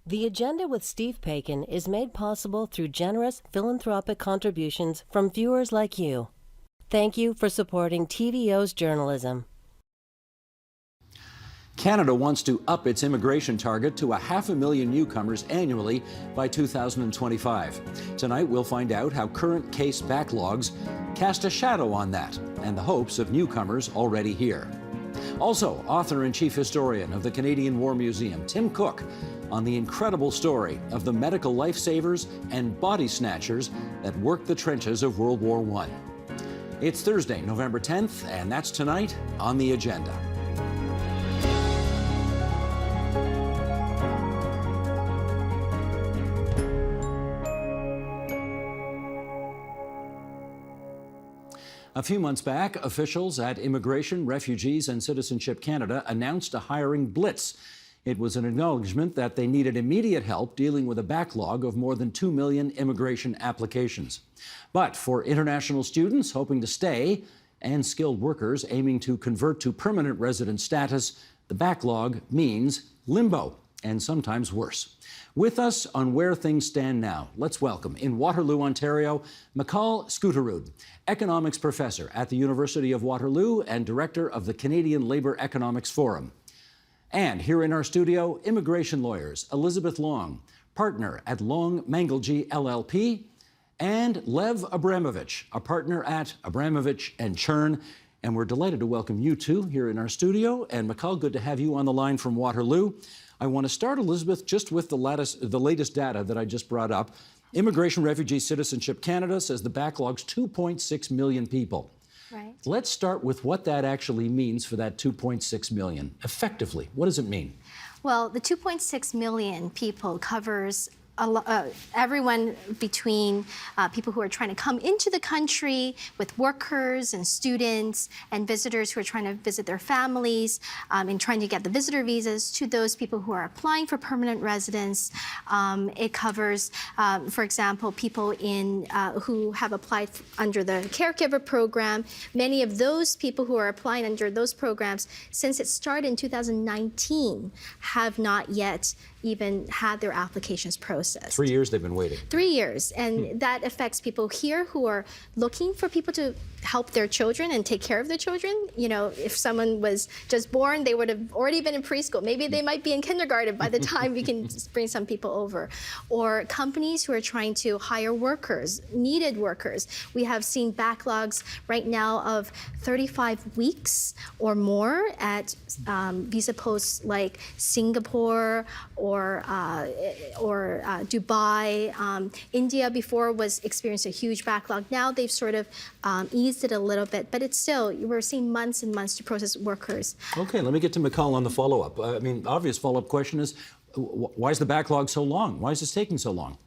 The Agenda with Steve Paikin is made possible through generous philanthropic contributions from viewers like you. Thank you for supporting TVO's journalism. Canada wants to up its immigration target to 500,000 newcomers annually by 2025. Tonight, we'll find out how current case backlogs cast a shadow on that and the hopes of newcomers already here. Also, author and chief historian of the Canadian War Museum, Tim Cook, on the incredible story of the medical lifesavers and body snatchers that worked the trenches of World War I. It's Thursday, November 10th, and that's tonight on The Agenda. A few months back, officials at Immigration, Refugees and Citizenship Canada announced a hiring blitz. It was an acknowledgement that they needed immediate help dealing with a backlog of more than 2 million immigration applications. But for international students hoping to stay and skilled workers aiming to convert to permanent resident status, the backlog means limbo and sometimes worse. With us on where things stand now, let's welcome in Waterloo, Ontario, Michal Scooterud, economics professor at the University of Waterloo and director of the Canadian Labour Economics Forum. And here in our studio, immigration lawyers Elizabeth Long, partner at Long Mangalji LLP, and Lev Abramovich, a partner at Abramovich and Chern. And we're delighted to welcome you two here in our studio. And Michal, good to have you on the line from Waterloo. I want to start, Elizabeth, just with the latest data that I just brought up. Immigration, Refugee, Citizenship Canada says the backlog's 2.6 million people. Right. Let's start with what that actually means for that 2.6 million. Effectively, what does it mean? Well, the 2.6 million people covers everyone between people who are trying to come into the country with workers and students and visitors who are trying to visit their families and trying to get the visitor visas, to those people who are applying for permanent residence. It covers, for example, people who have applied under the caregiver program. Many of those people who are applying under those programs, since it started in 2019, have not yet even had their applications processed. 3 years they've been waiting. 3 years, and that affects people here who are looking for people to help their children and take care of their children. You know, if someone was just born, they would have already been in preschool. Maybe they might be in kindergarten by the time we can bring some people over. Or companies who are trying to hire workers, needed workers. We have seen backlogs right now of 35 weeks or more at visa posts like Singapore or Dubai. India before was experienced a huge backlog. Now they've sort of eased it a little bit, but it's still, we're seeing months and months to process workers. Okay, let me get to Michal on the follow-up. I mean, obvious follow-up question is, why is the backlog so long? Why is this taking so long?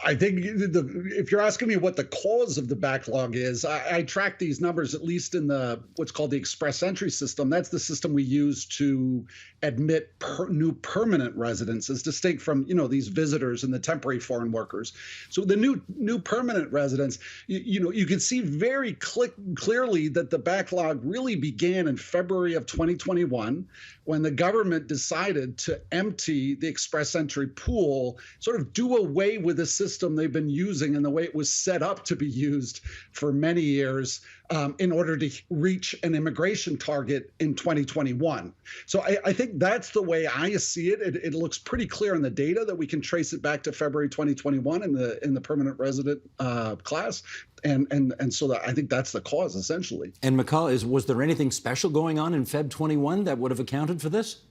I think if you're asking me what the cause of the backlog is, I track these numbers at least in what's called the express entry system. That's the system we use to admit new permanent residents, as distinct from these visitors and the temporary foreign workers. So the new permanent residents, you can see very clearly that the backlog really began in February of 2021, when the government decided to empty the express entry pool, sort of do away with the system they've been using and the way it was set up to be used for many years in order to reach an immigration target in 2021. So I think that's the way I see it. It looks pretty clear in the data that we can trace it back to February 2021 in the permanent resident class. And so I think that's the cause, essentially. And Michal, was there anything special going on in Feb 21 that would have accounted for this?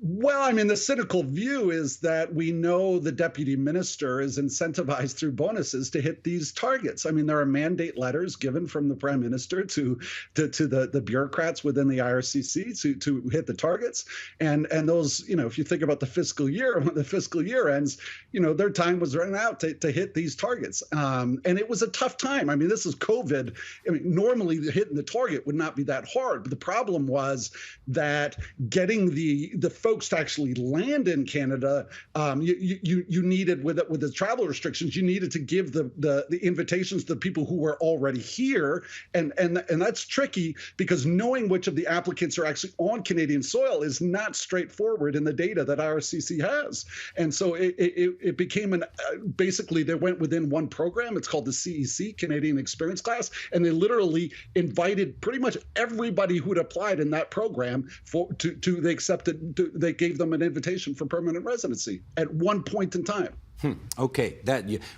Well, I mean, the cynical view is that we know the deputy minister is incentivized through bonuses to hit these targets. I mean, there are mandate letters given from the prime minister to the bureaucrats within the IRCC to hit the targets. And those, if you think about the fiscal year, when the fiscal year ends, their time was running out to hit these targets. And it was a tough time. I mean, this is COVID. I mean, normally hitting the target would not be that hard. But the problem was that getting the folks to actually land in Canada, you needed, with the travel restrictions, you needed to give the invitations to the people who were already here, and that's tricky because knowing which of the applicants are actually on Canadian soil is not straightforward in the data that IRCC has. And so it became basically they went within one program. It's called the CEC, Canadian Experience Class, and they literally invited pretty much everybody who had applied in that program they gave them an invitation for permanent residency at one point in time. Okay,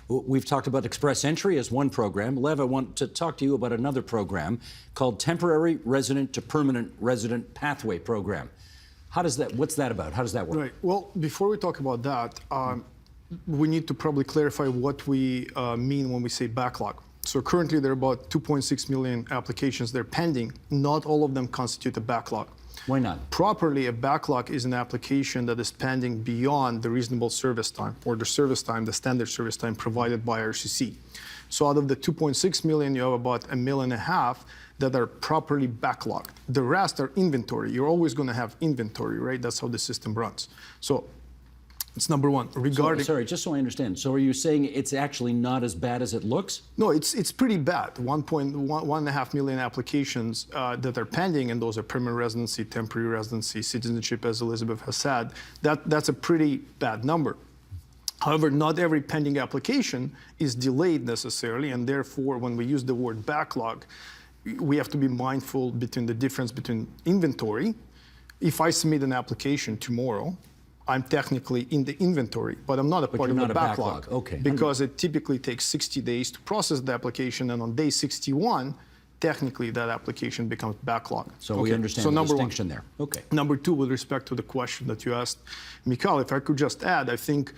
we've talked about Express Entry as one program. Lev, I want to talk to you about another program called Temporary Resident to Permanent Resident Pathway Program. What's that about? How does that work? Right. Well, before we talk about that, we need to probably clarify what we mean when we say backlog. So currently there are about 2.6 million applications that are pending. Not all of them constitute a backlog. Why not? Properly, a backlog is an application that is pending beyond the reasonable service time, or the service time, the standard service time provided by IRCC. So out of the 2.6 million, you have about 1.5 million that are properly backlogged. The rest are inventory. You're always going to have inventory, right? That's how the system runs. So it's number one. Regarding sorry, just so I understand. So are you saying it's actually not as bad as it looks? No, it's pretty bad. 1.5 million applications that are pending, and those are permanent residency, temporary residency, citizenship, as Elizabeth has said. That's a pretty bad number. However, not every pending application is delayed necessarily, and therefore, when we use the word backlog, we have to be mindful between the difference between inventory. If I submit an application tomorrow, I'm technically in the inventory, but I'm not a part of the backlog. Okay. Because it typically takes 60 days to process the application, and on day 61, technically that application becomes backlog. So we understand the distinction there. Okay. Number two, with respect to the question that you asked, Mikhail, if I could just add, I think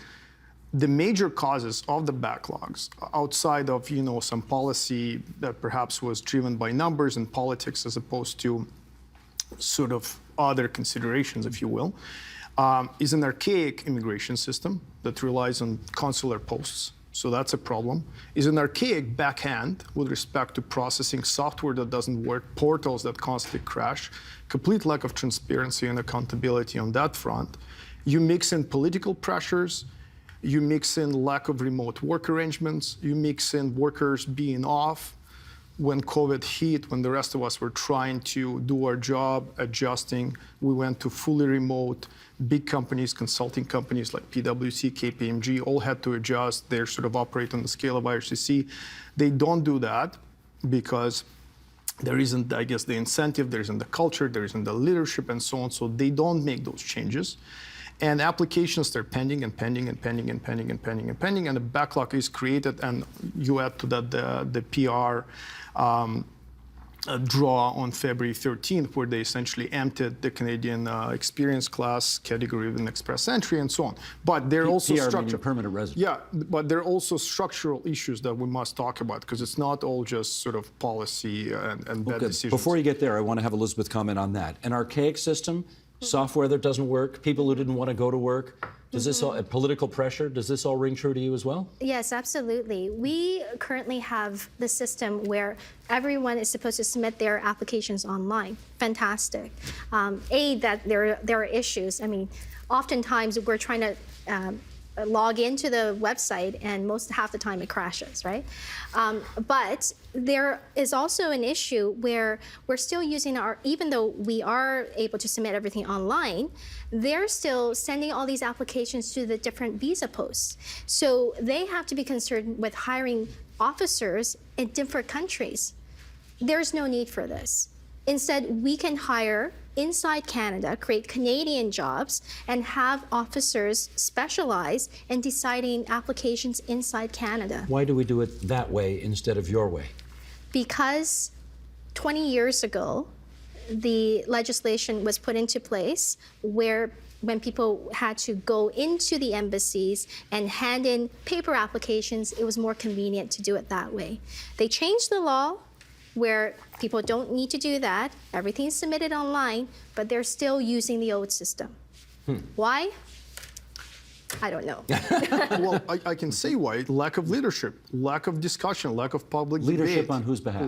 the major causes of the backlogs, outside of some policy that perhaps was driven by numbers and politics as opposed to sort of other considerations, if you will, is an archaic immigration system that relies on consular posts. So that's a problem. Is an archaic backhand with respect to processing software that doesn't work, portals that constantly crash, complete lack of transparency and accountability on that front. You mix in political pressures, you mix in lack of remote work arrangements, you mix in workers being off when COVID hit, when the rest of us were trying to do our job, adjusting. We went to fully remote. Big companies, consulting companies like PwC, KPMG, all had to adjust. They sort of operate on the scale of IRCC. They don't do that because there isn't, I guess, the incentive, there isn't the culture, there isn't the leadership, and so on. So they don't make those changes. And applications, they're pending and pending and pending and pending and pending and pending, and a backlog is created. And you add to that the PR draw on February 13th, where they essentially emptied the Canadian experience class category with an express entry and so on. But there are also structural permanent resident. Yeah, but there are also structural issues that we must talk about, because it's not all just sort of policy and bad decisions. Before you get there, I want to have Elizabeth comment on that. An archaic system, software that doesn't work, people who didn't want to go to work. Does this all, political pressure, does this all ring true to you as well? Yes, absolutely. We currently have the system where everyone is supposed to submit their applications online. Fantastic. That there are issues. I mean, oftentimes we're trying to log into the website, and half the time it crashes, right? But there is also an issue where we're still using even though we are able to submit everything online, they're still sending all these applications to the different visa posts. So they have to be concerned with hiring officers in different countries. There's no need for this. Instead, we can hire inside Canada, create Canadian jobs, and have officers specialize in deciding applications inside Canada. Why do we do it that way instead of your way? Because 20 years ago, the legislation was put into place where when people had to go into the embassies and hand in paper applications, it was more convenient to do it that way. They changed the law where people don't need to do that. Everything's submitted online, but they're still using the old system. Why? I don't know. Well, I can say why. Lack of leadership, lack of discussion, lack of public Leadership debate. on whose behalf?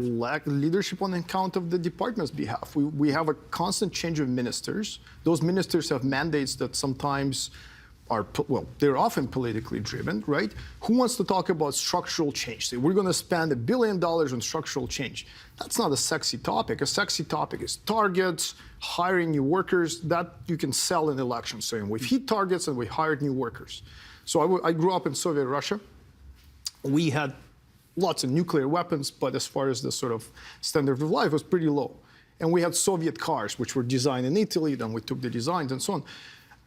Leadership on account of the department's behalf. We have a constant change of ministers. Those ministers have mandates that sometimes are, well, they're often politically driven, right? Who wants to talk about structural change? Say, we're going to spend $1 billion on structural change. That's not a sexy topic. A sexy topic is targets, hiring new workers. That you can sell in elections. So we've hit targets and we hired new workers. So I grew up in Soviet Russia. We had lots of nuclear weapons, but as far as the sort of standard of life was pretty low. And we had Soviet cars, which were designed in Italy. Then we took the designs and so on.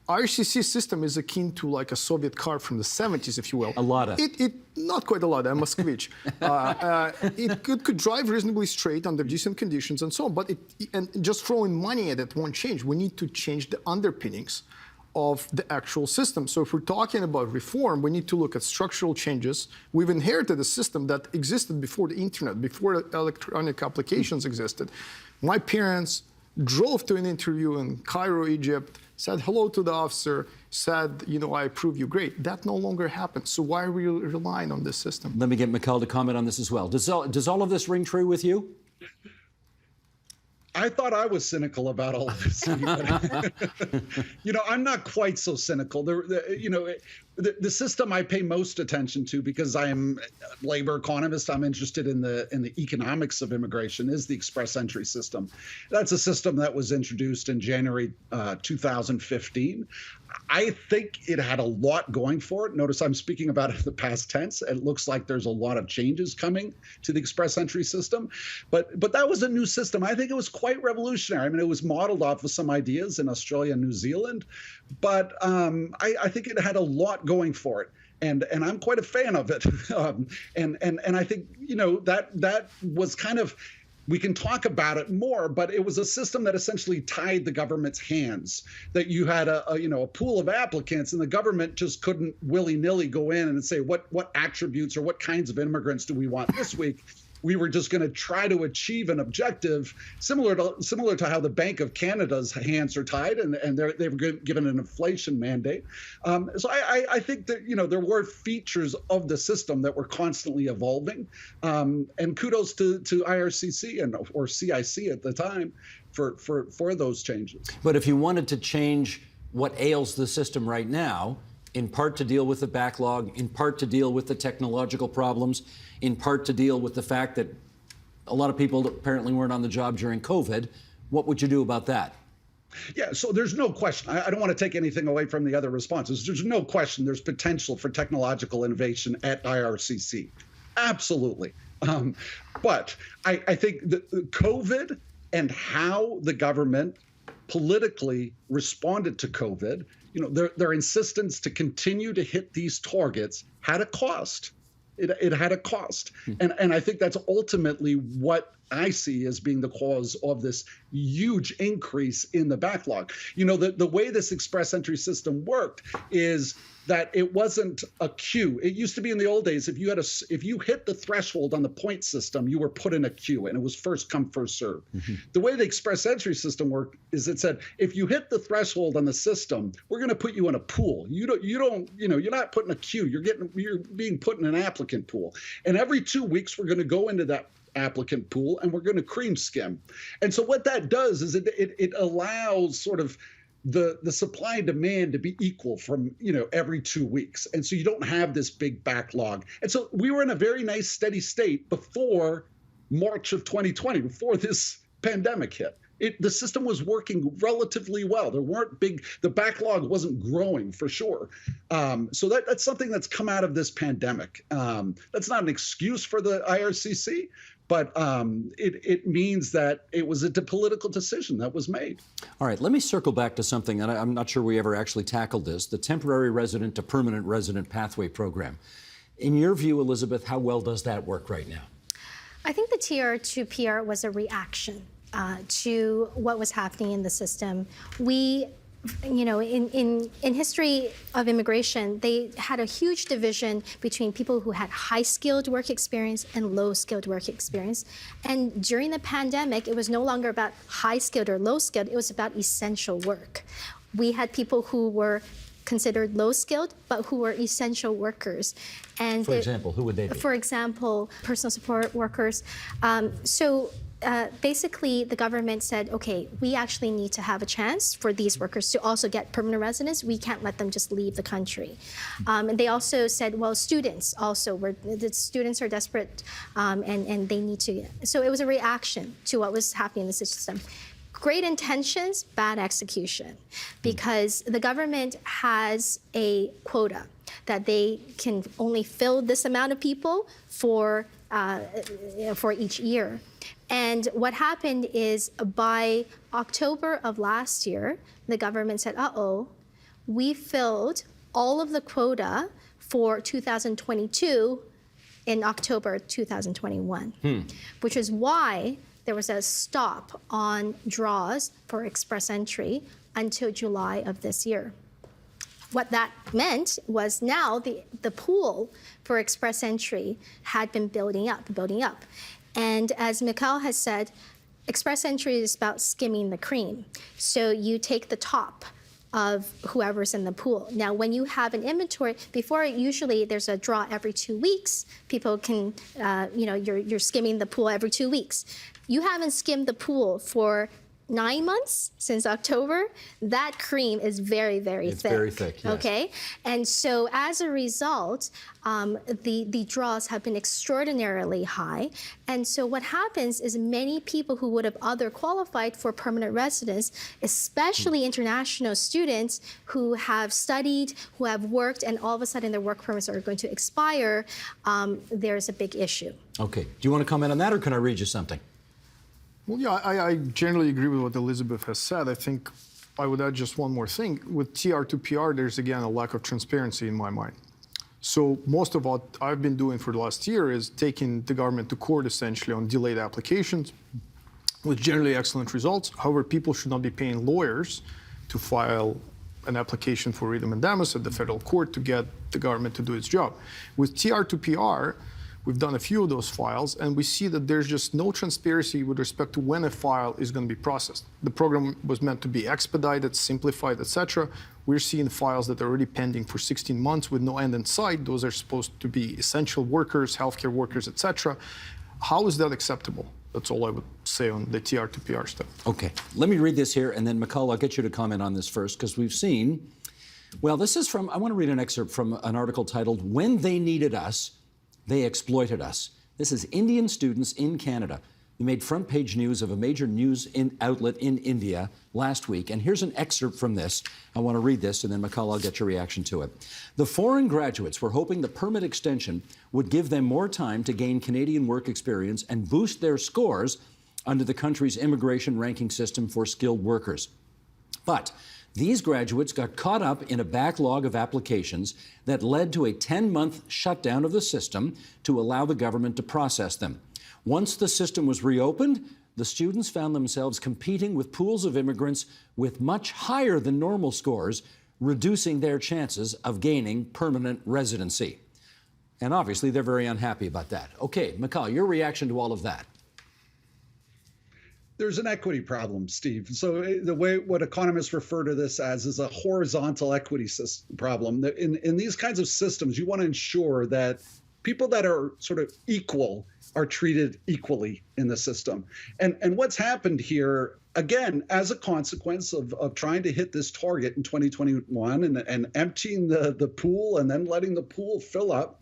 IRCC system is akin to like a Soviet car from the 70s, if you will. A Lada. Not quite a Lada, a Moskvich. It could drive reasonably straight under decent conditions and so on, but and just throwing money at it won't change. We need to change the underpinnings of the actual system. So if we're talking about reform, we need to look at structural changes. We've inherited a system that existed before the internet, before electronic applications existed. My parents drove to an interview in Cairo, Egypt, said hello to the officer, said, I approve you, great. That no longer happens. So why are we relying on this system? Let me get Mikhail to comment on this as well. Does all of this ring true with you? I thought I was cynical about all of this. I'm not quite so cynical. The system I pay most attention to, because I am a labor economist, I'm interested in the economics of immigration, is the express entry system. That's a system that was introduced in January 2015. I think it had a lot going for it. Notice I'm speaking about it in the past tense. It looks like there's a lot of changes coming to the express entry system. But that was a new system. I think it was quite revolutionary. I mean, it was modeled off of some ideas in Australia and New Zealand. But I think it had a lot going for it. And I'm quite a fan of it. And I think, that was kind of, we can talk about it more, but it was a system that essentially tied the government's hands, that you had a pool of applicants and the government just couldn't willy-nilly go in and say, what attributes or what kinds of immigrants do we want this week? We were just going to try to achieve an objective similar to how the Bank of Canada's hands are tied, and they were given an inflation mandate. So I think that there were features of the system that were constantly evolving, and kudos to IRCC or CIC at the time for those changes. But if you wanted to change what ails the system right now, in part to deal with the backlog, in part to deal with the technological problems, in part to deal with the fact that a lot of people apparently weren't on the job during COVID, what would you do about that? Yeah, so there's no question. I don't want to take anything away from the other responses. There's no question there's potential for technological innovation at IRCC. Absolutely. But I think that COVID and how the government politically responded to COVID, their insistence to continue to hit these targets had a cost. It had a cost. And I think that's ultimately what I see as being the cause of this huge increase in the backlog. The way this express entry system worked is that it wasn't a queue. It used to be in the old days, if you hit the threshold on the point system, you were put in a queue, and it was first come, first serve. Mm-hmm. The way the express entry system worked is it said, if you hit the threshold on the system, we're going to put you in a pool. You're not put in a queue. You're being put in an applicant pool. And every 2 weeks, we're going to go into that applicant pool and we're going to cream skim. And so what that does is it allows sort of the supply and demand to be equal from every 2 weeks, and so you don't have this big backlog. And so we were in a very nice steady state before March of 2020, before this pandemic hit. The system was working relatively well. The backlog wasn't growing for sure. So that's something that's come out of this pandemic. That's not an excuse for the IRCC, but it means that it was a political decision that was made. All right, let me circle back to something, and I'm not sure we ever actually tackled this, the temporary resident to permanent resident pathway program. In your view, Elizabeth, how well does that work right now? I think the TR to PR was a reaction to what was happening in the system. We, in history of immigration, they had a huge division between people who had high-skilled work experience and low-skilled work experience. And during the pandemic, it was no longer about high-skilled or low-skilled, it was about essential work. We had people who were considered low-skilled, but who were essential workers. And For example, who would they be? For example, personal support workers. Basically, the government said, okay, we actually need to have a chance for these workers to also get permanent residence. We can't let them just leave the country. And they also said, well, students also, the students are desperate and they need to. So it was a reaction to what was happening in the system. Great intentions, bad execution, because the government has a quota that they can only fill this amount of people for each year. And what happened is by October of last year, the government said, uh-oh, we filled all of the quota for 2022 in October 2021, which is why there was a stop on draws for express entry until July of this year. What that meant was now the pool for express entry had been building up. And as Mikhail has said, express entry is about skimming the cream. So you take the top of whoever's in the pool. Now, when you have an inventory, before usually there's a draw every 2 weeks. People can, you're skimming the pool every 2 weeks. You haven't skimmed the pool for 9 months since October. That cream is very, very thick. It's very thick, yes. Okay, and so as a result, the draws have been extraordinarily high. And so what happens is many people who would have other qualified for permanent residence, especially international students who have studied, who have worked, and all of a sudden their work permits are going to expire, there's a big issue. Okay, do you want to comment on that, or can I read you something? Well, yeah, I generally agree with what Elizabeth has said. I think I would add just one more thing. With TR to PR, there's again a lack of transparency in my mind. So most of what I've been doing for the last year is taking the government to court essentially on delayed applications with generally excellent results. However, people should not be paying lawyers to file an application for writ of mandamus at the federal court to get the government to do its job. With TR to PR, we've done a few of those files, and we see that there's just no transparency with respect to when a file is going to be processed. The program was meant to be expedited, simplified, etc. We're seeing files that are already pending for 16 months with no end in sight. Those are supposed to be essential workers, healthcare workers, etc. How is that acceptable? That's all I would say on the TR to PR stuff. Okay, let me read this here, and then Mikhail, I'll get you to comment on this first, because we've seen, well, this is from, I want to read an excerpt from an article titled, "When They Needed Us, They Exploited Us." This is Indian students in Canada. They made front page news of a major news outlet in India last week. And here's an excerpt from this. I want to read this, and then Mikhail, I'll get your reaction to it. The foreign graduates were hoping the permit extension would give them more time to gain Canadian work experience and boost their scores under the country's immigration ranking system for skilled workers. But these graduates got caught up in a backlog of applications that led to a 10-month shutdown of the system to allow the government to process them. Once the system was reopened, the students found themselves competing with pools of immigrants with much higher than normal scores, reducing their chances of gaining permanent residency. And obviously, they're very unhappy about that. Okay, Mikhail, your reaction to all of that? There's an equity problem, Steve. So the way what economists refer to this as is a horizontal equity system problem. In these kinds of systems, you want to ensure that people that are sort of equal are treated equally in the system. And what's happened here, again, as a consequence of trying to hit this target in 2021 and emptying the pool and then letting the pool fill up,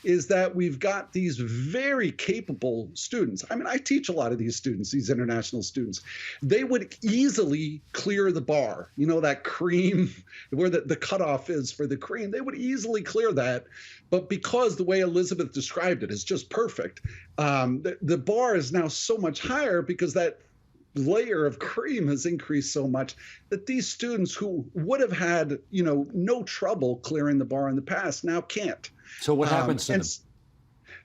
is that we've got these very capable students. I mean, I teach a lot of these students, these international students. They would easily clear the bar, you know, that cream, where the cutoff is for the cream. They would easily clear that. But because the way Elizabeth described it is just perfect, the bar is now so much higher because that layer of cream has increased so much that these students who would have had, you know, no trouble clearing the bar in the past now can't. So what happens to them?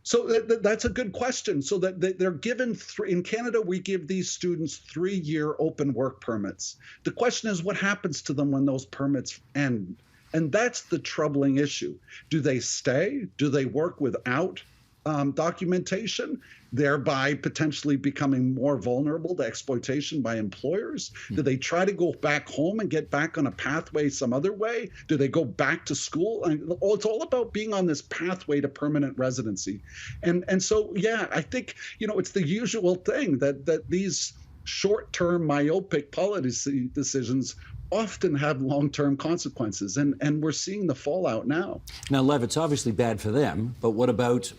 So that's a good question. So that they're given in Canada, we give these students 3-year open work permits. The question is, what happens to them when those permits end? And that's the troubling issue. Do they stay? Do they work without documentation, thereby potentially becoming more vulnerable to exploitation by employers? Do they try to go back home and get back on a pathway some other way? Do they go back to school? It's all about being on this pathway to permanent residency. And so, yeah, I think, it's the usual thing that these short-term myopic policy decisions often have long-term consequences, and we're seeing the fallout now. Now, Lev, it's obviously bad for them, but what about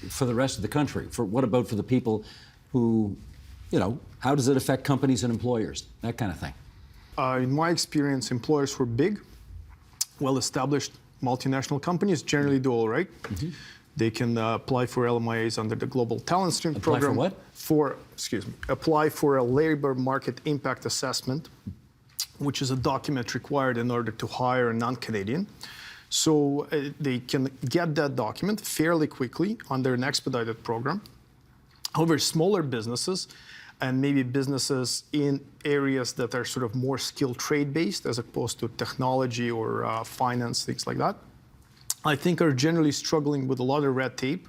for the rest of the country? What about for the people who, how does it affect companies and employers, that kind of thing? In my experience, employers who are big, well-established multinational companies generally do all right. Mm-hmm. They can apply for LMIAs under the Global Talent Stream program. Apply for what? Apply for a labor market impact assessment, which is a document required in order to hire a non-Canadian. So they can get that document fairly quickly under an expedited program. However, smaller businesses and maybe businesses in areas that are sort of more skilled trade-based as opposed to technology or finance, things like that, I think are generally struggling with a lot of red tape.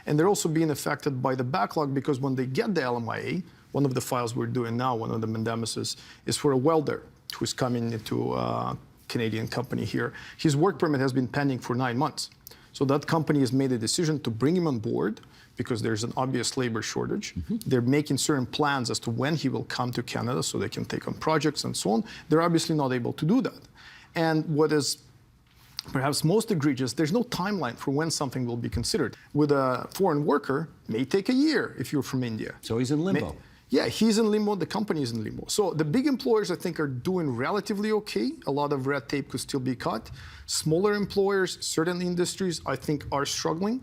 And they're also being affected by the backlog because when they get the LMIA, one of the files we're doing now, one of the mandamuses, is for a welder who's coming into a Canadian company here. His work permit has been pending for 9 months. So that company has made a decision to bring him on board because there's an obvious labor shortage. Mm-hmm. They're making certain plans as to when he will come to Canada so they can take on projects and so on. They're obviously not able to do that. And what is perhaps most egregious, there's no timeline for when something will be considered. With a foreign worker, it may take a year if you're from India. So he's in limbo. Yeah, he's in limbo, the company is in limbo. So the big employers, I think, are doing relatively okay. A lot of red tape could still be cut. Smaller employers, certain industries, I think, are struggling.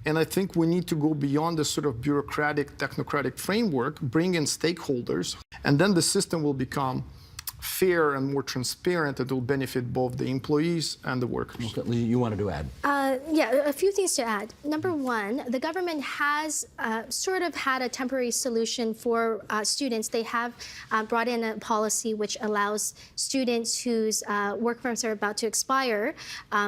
And I think we need to go beyond the sort of bureaucratic, technocratic framework, bring in stakeholders, and then the system will become fair and more transparent. It will benefit both the employees and the workers. Okay, you wanted to add? Yeah, a few things to add. Number one, the government has sort of had a temporary solution for students. They have brought in a policy which allows students whose work permits are about to expire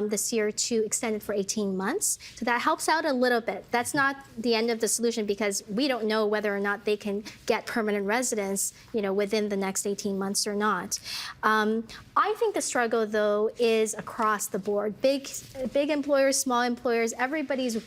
this year to extend it for 18 months. So that helps out a little bit. That's not the end of the solution because we don't know whether or not they can get permanent residence, within the next 18 months or not. I think the struggle, though, is across the board. Big employers, small employers, everybody's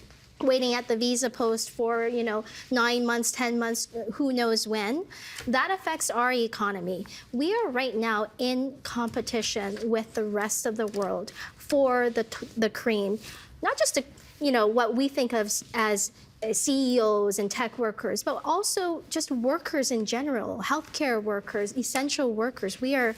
waiting at the visa post for 9 months, 10 months, who knows when. That affects our economy. We are right now in competition with the rest of the world for the cream, not just what we think of as CEOs and tech workers, but also just workers in general, healthcare workers, essential workers. We are,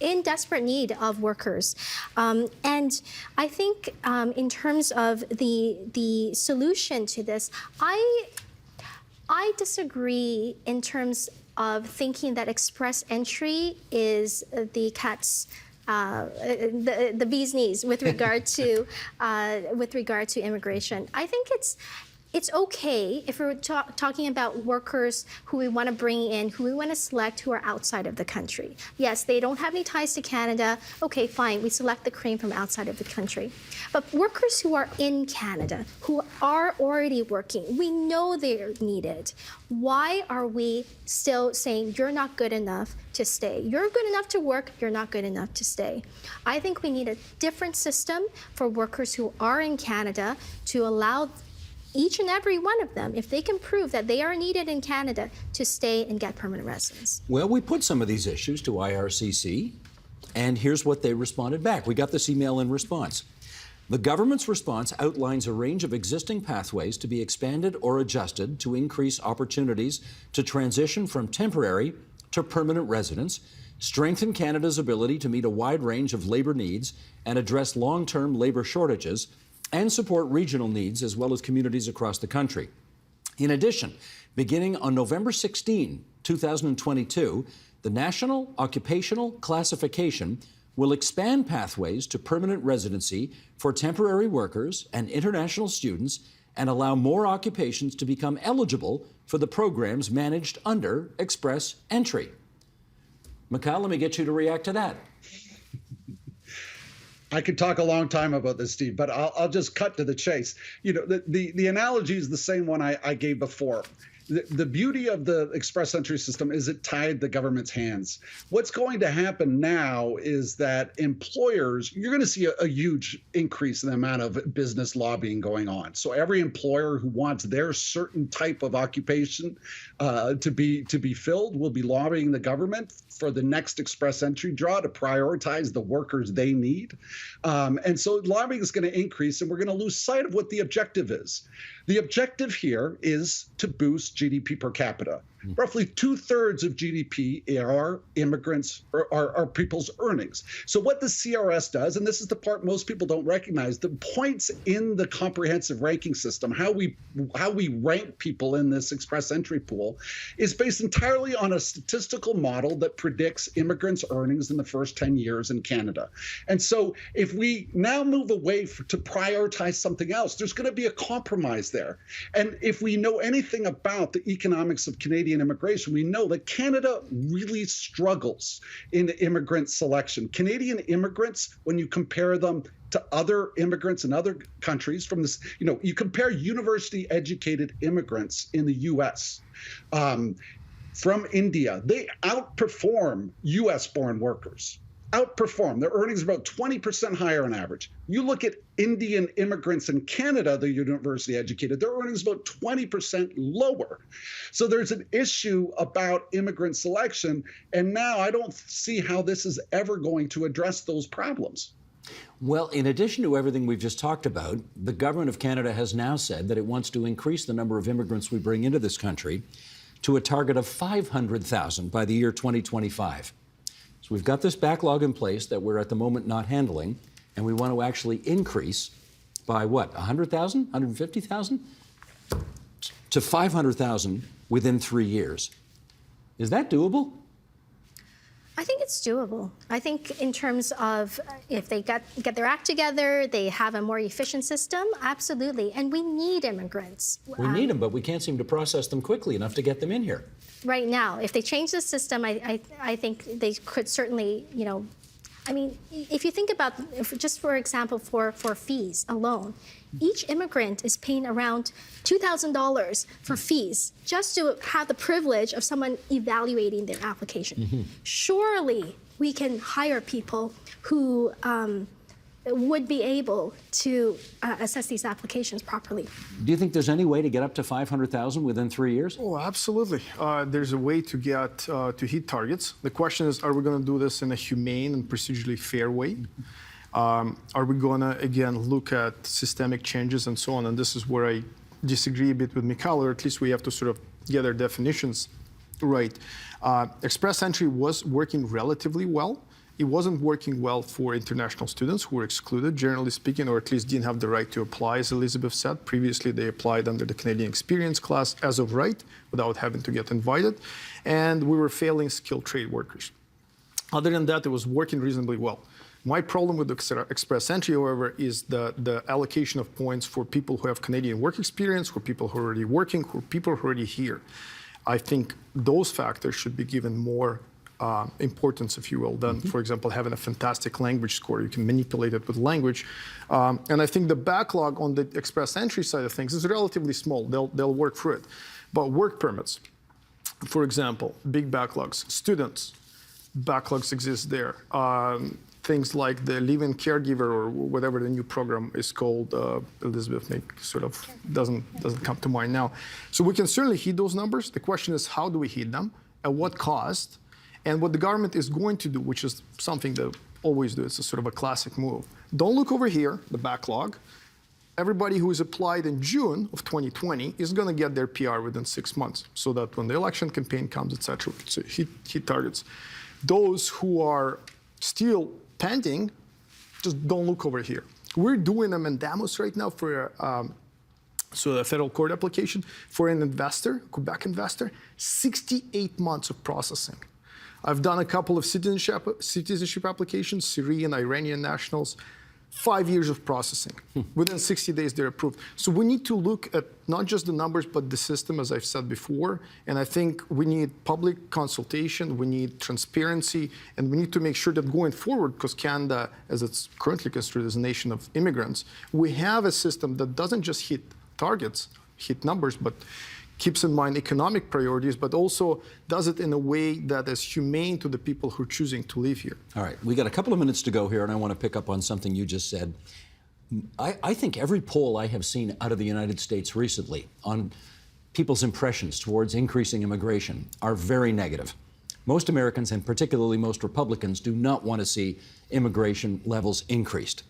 in desperate need of workers. And I think in terms of the solution to this, I disagree in terms of thinking that express entry is the cat's the bee's knees with regard to immigration. I think it's okay if we're talking about workers who we want to bring in, who we want to select, who are outside of the country. Yes, they don't have any ties to Canada. Okay, fine, we select the cream from outside of the country. But workers who are in Canada, who are already working, we know they're needed. Why are we still saying you're not good enough to stay? You're good enough to work, you're not good enough to stay. I think we need a different system for workers who are in Canada to allow each and every one of them, if they can prove that they are needed in Canada, to stay and get permanent residence. Well, we put some of these issues to IRCC, and here's what they responded back. We got this email in response. The government's response outlines a range of existing pathways to be expanded or adjusted to increase opportunities to transition from temporary to permanent residence, strengthen Canada's ability to meet a wide range of labor needs and address long-term labor shortages, and support regional needs as well as communities across the country. In addition, beginning on November 16, 2022, the National Occupational Classification will expand pathways to permanent residency for temporary workers and international students and allow more occupations to become eligible for the programs managed under Express Entry. Mikhail, let me get you to react to that. I could talk a long time about this, Steve, but I'll just cut to the chase. You know, the analogy is the same one I gave before. The beauty of the express entry system is it tied the government's hands. What's going to happen now is that employers, you're going to see a huge increase in the amount of business lobbying going on. So every employer who wants their certain type of occupation to be filled will be lobbying the government for the next express entry draw to prioritize the workers they need. And so lobbying is going to increase, and we're going to lose sight of what the objective is. The objective here is to boost GDP per capita. Roughly 2/3 of GDP are immigrants, are people's earnings. So what the CRS does, and this is the part most people don't recognize, the points in the comprehensive ranking system, how we rank people in this express entry pool, is based entirely on a statistical model that predicts immigrants' earnings in the first 10 years in Canada. And so if we now move away to prioritize something else, there's going to be a compromise there. And if we know anything about the economics of Canadian immigration, we know that Canada really struggles in immigrant selection. Canadian immigrants, when you compare them to other immigrants in other countries from this, you know, you compare university educated immigrants in the US from India, they outperform US born workers. Outperform. Their earnings are about 20% higher on average. You look at Indian immigrants in Canada, they're university educated, their earnings about 20% lower. So there's an issue about immigrant selection, and now I don't see how this is ever going to address those problems. Well, in addition to everything we've just talked about, the government of Canada has now said that it wants to increase the number of immigrants we bring into this country to a target of 500,000 by the year 2025. So we've got this backlog in place that we're at the moment not handling, and we want to actually increase by what, 100,000, 150,000? To 500,000 within 3 years. Is that doable? I think it's doable. I think in terms of if they get their act together, they have a more efficient system, absolutely. And we need immigrants. We need them, but we can't seem to process them quickly enough to get them in here. Right now, if they change the system, I think they could certainly, you know, I mean, if you think about, just for example, for fees alone, each immigrant is paying around $2,000 for fees just to have the privilege of someone evaluating their application. Surely we can hire people who would be able to assess these applications properly. Do you think there's any way to get up to 500,000 within 3 years? Oh, absolutely. There's a way to get to hit targets. The question is, are we going to do this in a humane and procedurally fair way? Are we going to, again, look at systemic changes and so on? And this is where I disagree a bit with Mikhail, or at least we have to sort of get our definitions right. Express entry was working relatively well. It wasn't working well for international students who were excluded, generally speaking, or at least didn't have the right to apply, as Elizabeth said. Previously, they applied under the Canadian Experience class as of right, without having to get invited. And we were failing skilled trade workers. Other than that, it was working reasonably well. My problem with the express entry, however, is the allocation of points for people who have Canadian work experience, for people who are already working, for people who are already here. I think those factors should be given more importance, if you will, than, for example, having a fantastic language score. You can manipulate it with language. And I think the backlog on the express entry side of things is relatively small. They'll work through it. But work permits, for example, big backlogs. Students, backlogs exist there. Things like the live-in caregiver or whatever the new program is called, Elizabeth sort of doesn't come to mind now. So we can certainly hit those numbers. The question is, how do we hit them? At what cost? And what the government is going to do, which is something they always do, it's a sort of a classic move. Don't look over here, the backlog. Everybody who is applied in June of 2020 is going to get their PR within 6 months, so that when the election campaign comes, et cetera, so hit targets. Those who are still pending, just don't look over here. We're doing a mandamus right now for a federal court application for an investor, Quebec investor, 68 months of processing. I've done a couple of citizenship applications, Syrian, Iranian nationals, 5 years of processing. Within 60 days, they're approved. So we need to look at not just the numbers, but the system, as I've said before. And I think we need public consultation, we need transparency, and we need to make sure that going forward, because Canada, as it's currently considered as a nation of immigrants, we have a system that doesn't just hit targets, hit numbers, but keeps in mind economic priorities, but also does it in a way that is humane to the people who are choosing to live here. All right, we got a couple of minutes to go here, and I want to pick up on something you just said. I think every poll I have seen out of the United States recently on people's impressions towards increasing immigration are very negative. Most Americans, and particularly most Republicans, do not want to see immigration levels increased.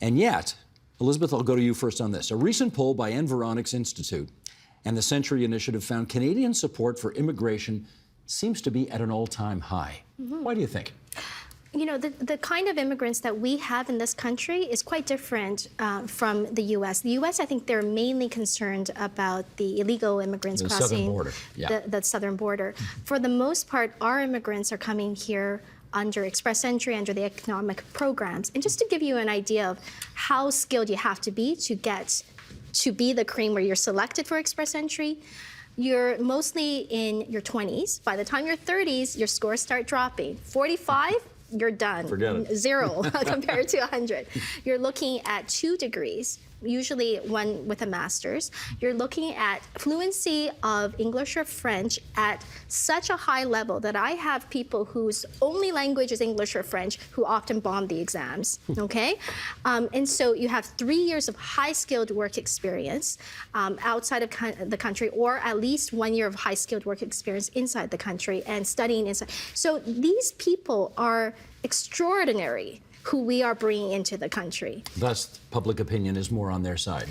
And yet, Elizabeth, I'll go to you first on this. A recent poll by Environics Institute and the Century Initiative found Canadian support for immigration seems to be at an all-time high. Why do you think? You know, the kind of immigrants that we have in this country is quite different from the U.S. The U.S., I think they're mainly concerned about the illegal immigrants crossing the southern border. For the most part, our immigrants are coming here under express entry, under the economic programs. And just to give you an idea of how skilled you have to be to be the cream where you're selected for express entry, you're mostly in your 20s. By the time you're 30s, your scores start dropping. 45, you're done. Forget it. 0 compared to 100. You're looking at 2 degrees, usually one with a master's. You're looking at fluency of English or French at such a high level that I have people whose only language is English or French who often bomb the exams, okay? And so you have 3 years of high-skilled work experience outside of the country, or at least 1 year of high-skilled work experience inside the country and studying inside. So these people are extraordinary who we are bringing into the country. Thus, public opinion is more on their side.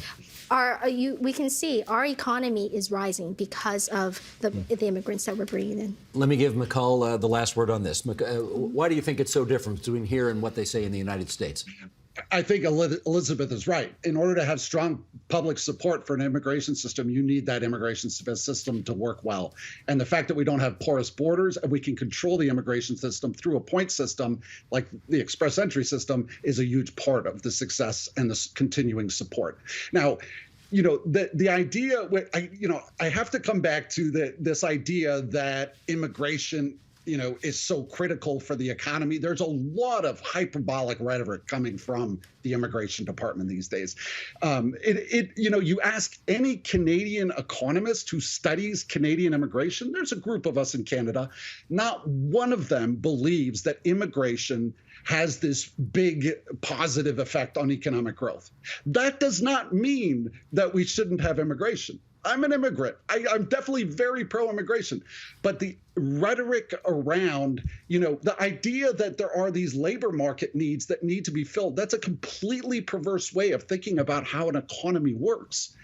We can see our economy is rising because of the immigrants that we're bringing in. Let me give Mikal the last word on this. Why do you think it's so different between here and what they say in the United States? I think Elizabeth is right. In order to have strong public support for an immigration system, you need that immigration system to work well. And the fact that we don't have porous borders and we can control the immigration system through a point system like the express entry system is a huge part of the success and the continuing support. Now, you know, the idea, I have to come back to this idea that immigration is so critical for the economy. There's a lot of hyperbolic rhetoric coming from the immigration department these days. You ask any Canadian economist who studies Canadian immigration, there's a group of us in Canada, not one of them believes that immigration has this big positive effect on economic growth. That does not mean that we shouldn't have immigration. I'm an immigrant. I'm definitely very pro-immigration. But the rhetoric around, the idea that there are these labor market needs that need to be filled, that's a completely perverse way of thinking about how an economy works.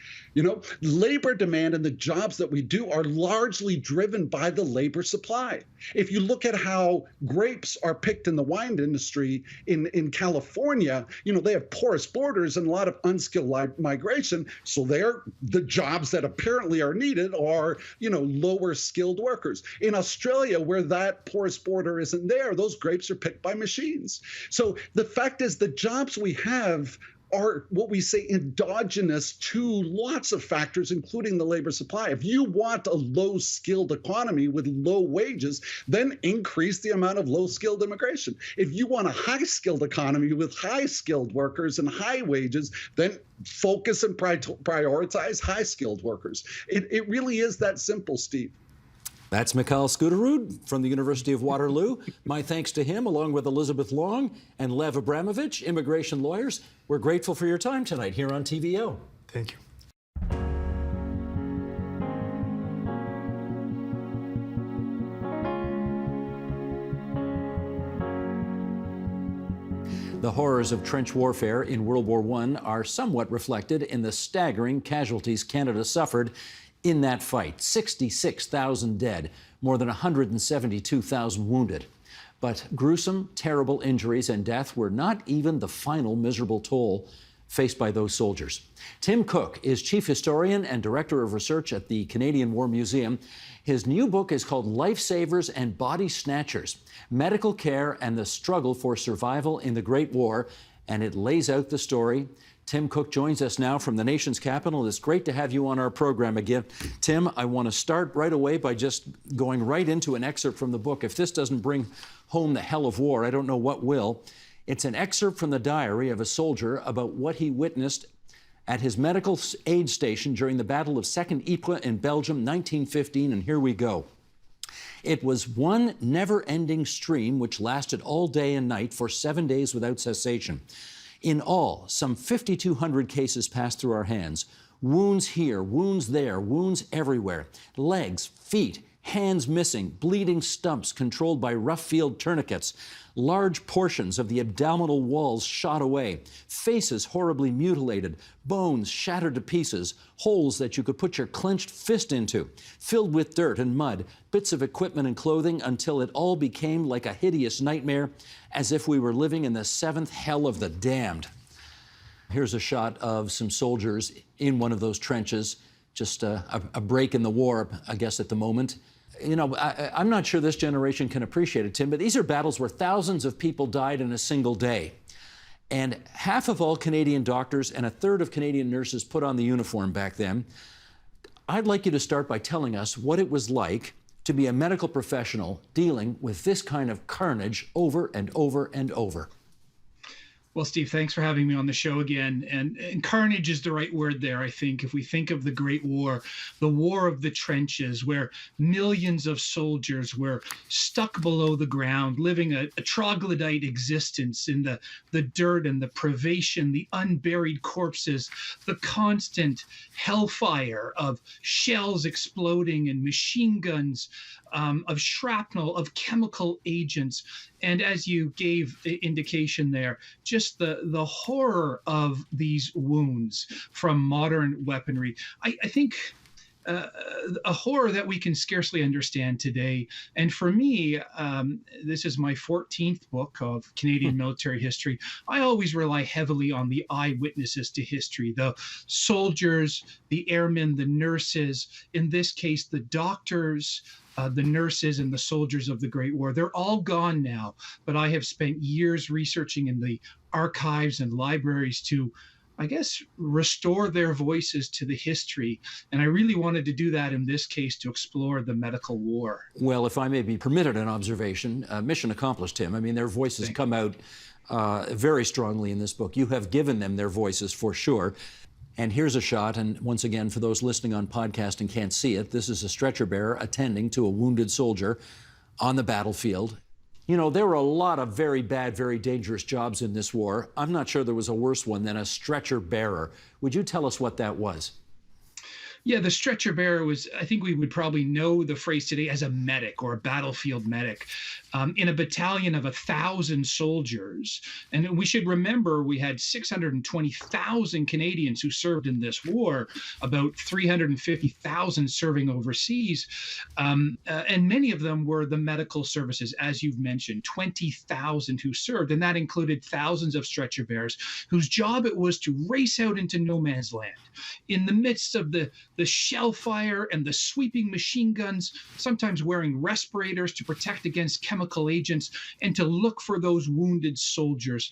Labor demand and the jobs that we do are largely driven by the labor supply. If you look at how grapes are picked in the wine industry in California, they have porous borders and a lot of unskilled migration. So the jobs that apparently are needed are, lower skilled workers. In Australia, where that porous border isn't there, those grapes are picked by machines. So the fact is the jobs we have are what we say endogenous to lots of factors, including the labor supply. If you want a low-skilled economy with low wages, then increase the amount of low-skilled immigration. If you want a high-skilled economy with high-skilled workers and high wages, then focus and prioritize high-skilled workers. It really is that simple, Steve. That's Mikal Skuterud from the University of Waterloo. My thanks to him, along with Elizabeth Long and Lev Abramovich, immigration lawyers. We're grateful for your time tonight here on TVO. Thank you. The horrors of trench warfare in World War I are somewhat reflected in the staggering casualties Canada suffered in that fight. 66,000 dead, more than 172,000 wounded. But gruesome, terrible injuries and death were not even the final miserable toll faced by those soldiers. Tim Cook is Chief Historian and Director of Research at the Canadian War Museum. His new book is called Lifesavers and Body Snatchers: Medical Care and the Struggle for Survival in the Great War. and it lays out the story. Tim Cook joins us now from the nation's capital. It's great to have you on our program again. Tim, I want to start right away by just going right into an excerpt from the book. If this doesn't bring home the hell of war, I don't know what will. It's an excerpt from the diary of a soldier about what he witnessed at his medical aid station during the Battle of Second Ypres in Belgium, 1915, and here we go. It was one never-ending stream which lasted all day and night for 7 days without cessation. In all, some 5,200 cases passed through our hands. Wounds here, wounds there, wounds everywhere. Legs, feet, hands missing, bleeding stumps controlled by rough field tourniquets. Large portions of the abdominal walls shot away. Faces horribly mutilated. Bones shattered to pieces. Holes that you could put your clenched fist into. Filled with dirt and mud. Bits of equipment and clothing until it all became like a hideous nightmare, as if we were living in the seventh hell of the damned. Here's a shot of some soldiers in one of those trenches. Just a break in the war, I guess, at the moment. You know, I'm not sure this generation can appreciate it, Tim, but these are battles where thousands of people died in a single day. And half of all Canadian doctors and a third of Canadian nurses put on the uniform back then. I'd like you to start by telling us what it was like to be a medical professional dealing with this kind of carnage over and over and over. Well, Steve, thanks for having me on the show again. And carnage is the right word there, I think. If we think of the Great War, the war of the trenches, where millions of soldiers were stuck below the ground, living a troglodyte existence in the dirt and the privation, the unburied corpses, the constant hellfire of shells exploding and machine guns, of shrapnel, of chemical agents. And as you gave indication there, just the horror of these wounds from modern weaponry. I think a horror that we can scarcely understand today. And for me, this is my 14th book of Canadian military history. I always rely heavily on the eyewitnesses to history, the soldiers, the airmen, the nurses, in this case, the doctors, the nurses and the soldiers of the Great War. They're all gone now, but I have spent years researching in the archives and libraries to, I guess, restore their voices to the history. And I really wanted to do that in this case to explore the medical war. Well, if I may be permitted an observation, mission accomplished, Tim. I mean, their voices come out very strongly in this book. You have given them their voices for sure. And here's a shot, and once again, for those listening on podcast and can't see it, this is a stretcher bearer attending to a wounded soldier on the battlefield. You know, there were a lot of very bad, very dangerous jobs in this war. I'm not sure there was a worse one than a stretcher bearer. Would you tell us what that was? Yeah, the stretcher bearer was, I think we would probably know the phrase today as a medic or a battlefield medic in a battalion of 1,000 soldiers. And we should remember we had 620,000 Canadians who served in this war, about 350,000 serving overseas. And many of them were the medical services, as you've mentioned, 20,000 who served. And that included thousands of stretcher bearers whose job it was to race out into no man's land in the midst of the shell fire and the sweeping machine guns, sometimes wearing respirators to protect against chemical agents, and to look for those wounded soldiers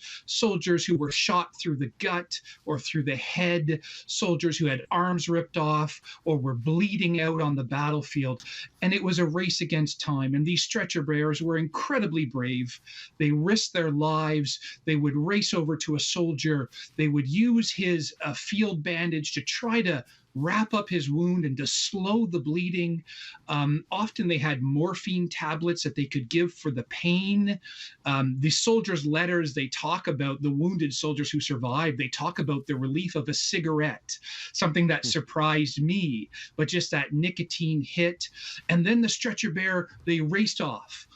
who were shot through the gut or through the head, soldiers who had arms ripped off or were bleeding out on the battlefield. And it was a race against time. And these stretcher bearers were incredibly brave. They risked their lives. They would race over to a soldier. They would use his field bandage to try to wrap up his wound and to slow the bleeding. Often they had morphine tablets that they could give for the pain. The soldiers' letters, they talk about the wounded soldiers who survived. They talk about the relief of a cigarette, something that surprised me, but just that nicotine hit. And then the stretcher bearer, they raced off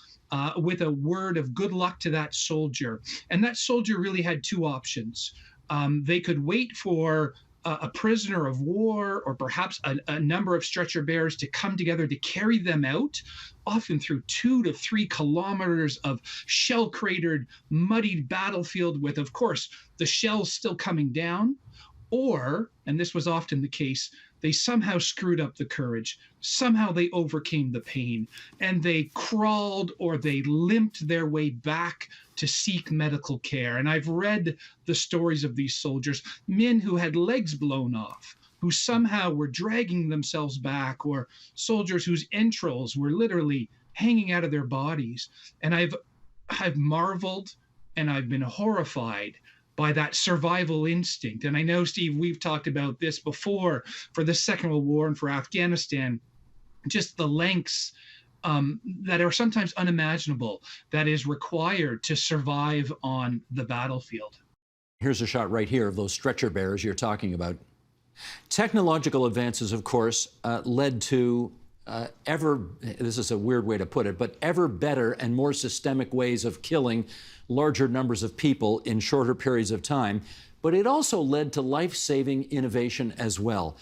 with a word of good luck to that soldier. And that soldier really had two options. They could wait for a prisoner of war or perhaps a number of stretcher bearers to come together to carry them out, often through 2 to 3 kilometers of shell-cratered, muddied battlefield with, of course, the shells still coming down. Or, and this was often the case, they somehow screwed up the courage. Somehow they overcame the pain, and they crawled or they limped their way back to seek medical care. And I've read the stories of these soldiers, men who had legs blown off, who somehow were dragging themselves back, or soldiers whose entrails were literally hanging out of their bodies. And I've marveled and I've been horrified by that survival instinct. And I know, Steve, we've talked about this before for the Second World War and for Afghanistan, just the lengths that are sometimes unimaginable that is required to survive on the battlefield. Here's a shot right here of those stretcher bearers you're talking about. Technological advances, of course, led to this is a weird way to put it, but ever better and more systemic ways of killing larger numbers of people in shorter periods of time. But it also led to life-saving innovation as well.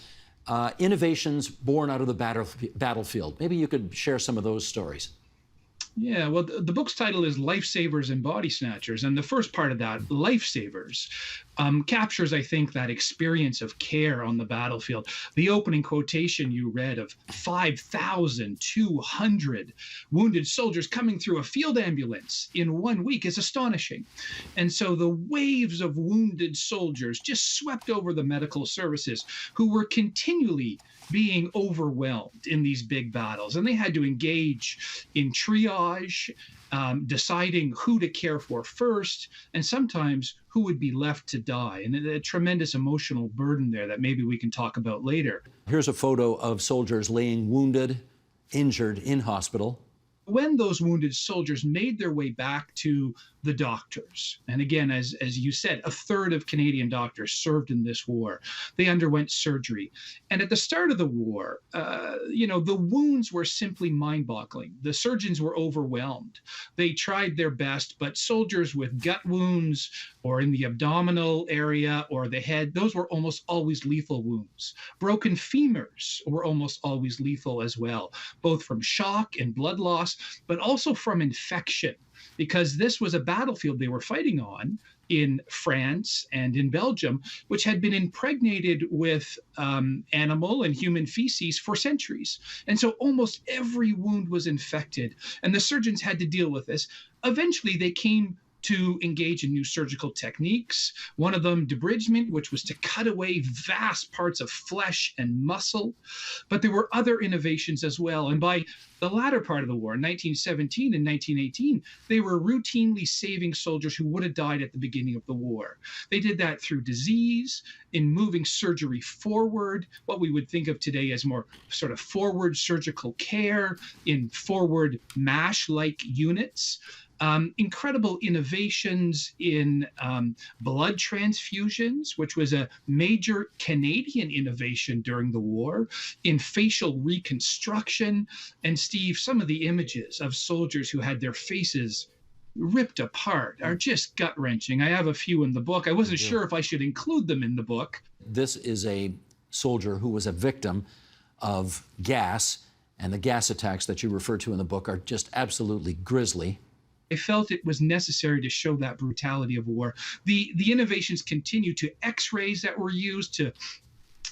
Innovations born out of the battlefield. Maybe you could share some of those stories. Yeah, well, the book's title is Lifesavers and Body Snatchers. And the first part of that, Lifesavers, captures, I think, that experience of care on the battlefield. The opening quotation you read of 5,200 wounded soldiers coming through a field ambulance in 1 week is astonishing. And so the waves of wounded soldiers just swept over the medical services, who were continually being overwhelmed in these big battles. And they had to engage in triage, deciding who to care for first, and sometimes who would be left to die. And a tremendous emotional burden there that maybe we can talk about later. Here's a photo of soldiers laying wounded, injured in hospital. When those wounded soldiers made their way back to the doctors, and again, as you said, a third of Canadian doctors served in this war, they underwent surgery. And at the start of the war, the wounds were simply mind-boggling. The surgeons were overwhelmed. They tried their best, but soldiers with gut wounds or in the abdominal area or the head, those were almost always lethal wounds. Broken femurs were almost always lethal as well, both from shock and blood loss, but also from infection, because this was a battlefield they were fighting on in France and in Belgium, which had been impregnated with animal and human feces for centuries. And so almost every wound was infected, and the surgeons had to deal with this. Eventually, they came to engage in new surgical techniques. One of them, debridement, which was to cut away vast parts of flesh and muscle. But there were other innovations as well. And by the latter part of the war, in 1917 and 1918, they were routinely saving soldiers who would have died at the beginning of the war. They did that through disease, in moving surgery forward, what we would think of today as more sort of forward surgical care, in forward MASH-like units. Incredible innovations in blood transfusions, which was a major Canadian innovation during the war, in facial reconstruction. And Steve, some of the images of soldiers who had their faces ripped apart are just gut-wrenching. I have a few in the book. I wasn't sure if I should include them in the book. This is a soldier who was a victim of gas, and the gas attacks that you refer to in the book are just absolutely grisly. I felt it was necessary to show that brutality of war. The innovations continue to X-rays that were used to